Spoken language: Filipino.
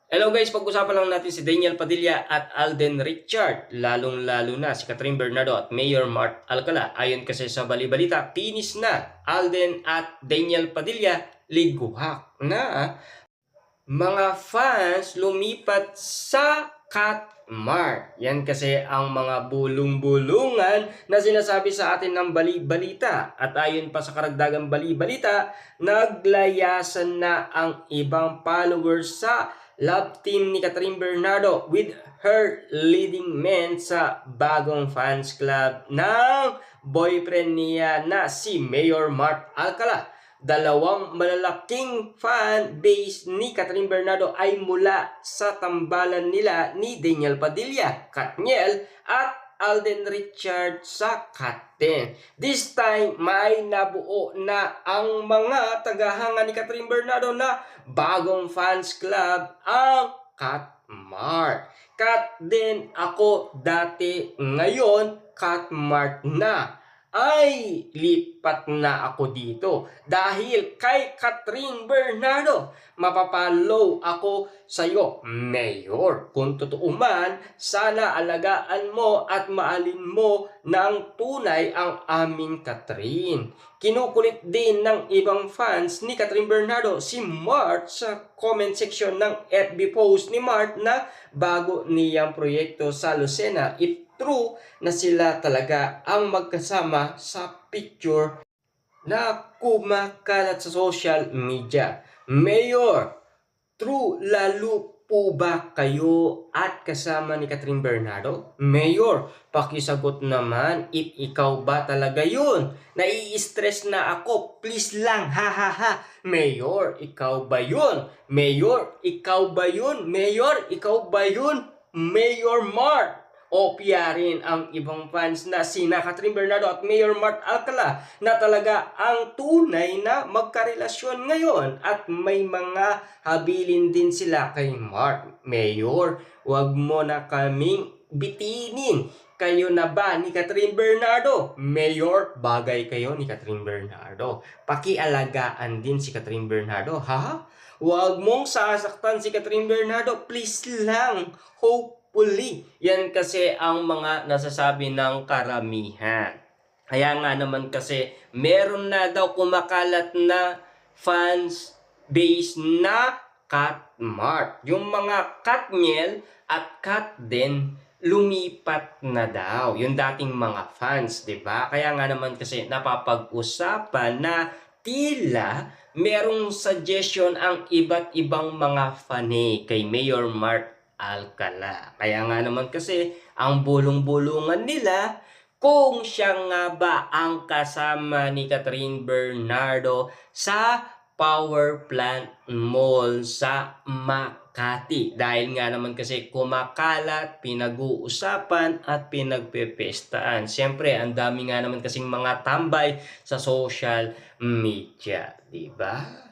Hello guys, pag-usapan lang natin si Daniel Padilla at Alden Richard, lalong-lalo na si Catherine Bernardo at Mayor Mart Alcala. Ayon kasi sa bali-balita, finish na Alden at Daniel Padilla, liguhak na mga fans lumipat sa Catmart. Yan kasi ang mga bulong-bulungan na sinasabi sa atin ng bali-balita. At ayon pa sa karagdagang bali-balita, naglayasan na ang ibang followers sa love team ni Catherine Bernardo with her leading men sa bagong fans club ng boyfriend niya na si Mayor Mart Alcala. Dalawang malalaking fan base ni Catherine Bernardo ay mula sa tambalan nila ni Daniel Padilla, Katniel at Alden Richard sa Kat10. This time, may nabuo na ang mga tagahanga ni Catherine Bernardo na bagong fans club ang Catmart. Kat din ako dati, ngayon Catmart na. Ay, lipat na ako dito dahil kay Catherine Bernardo. Mapapalow ako sa iyo, Mayor. Kung totoo man, sana alagaan mo at maalin mo ng tunay ang aming Catherine. Kinukulit din ng ibang fans ni Catherine Bernardo si Mart sa comment section ng FB post ni Mart na bago niyang proyekto sa Lucena, true na sila talaga ang magkasama sa picture na kumakalat sa social media. Mayor, true lalo po ba kayo at kasama ni Catherine Bernardo? Mayor, pakisagot naman if ikaw ba talaga yun. Nai-stress na ako, please lang, ha ha ha. Mayor, ikaw ba yun? Mayor, ikaw ba yun? Mayor, ikaw ba yun? Mayor Mart. Opya rin ang ibang fans na sina Catherine Bernardo at Mayor Mart Alcala na talaga ang tunay na magkarelasyon ngayon at may mga habilin din sila kay Mart. Mayor, wag mo na kaming bitinin. Kayo na ba ni Catherine Bernardo? Mayor, bagay kayo ni Catherine Bernardo. Pakialagaan din si Catherine Bernardo, ha? Wag mong sasaktan si Catherine Bernardo, please lang. Hopefully, yan kasi ang mga nasasabi ng karamihan. Kaya nga naman kasi meron na daw kumakalat na fans base na Catmart. Yung mga Katniel at Kat10 lumipat na daw. Yung dating mga fans, 'di ba? Kaya nga naman kasi napapag-usapan na tila merong suggestion ang iba't ibang mga fanay kay Mayor Mart Alcala. Kaya nga naman kasi ang bulong-bulungan nila kung siya nga ba ang kasama ni Catherine Bernardo sa power plant mall sa Makati. Dahil nga naman kasi kumakalat, pinag-uusapan at pinagpepestaan. Siyempre, ang dami nga naman kasing mga tambay sa social media, di ba?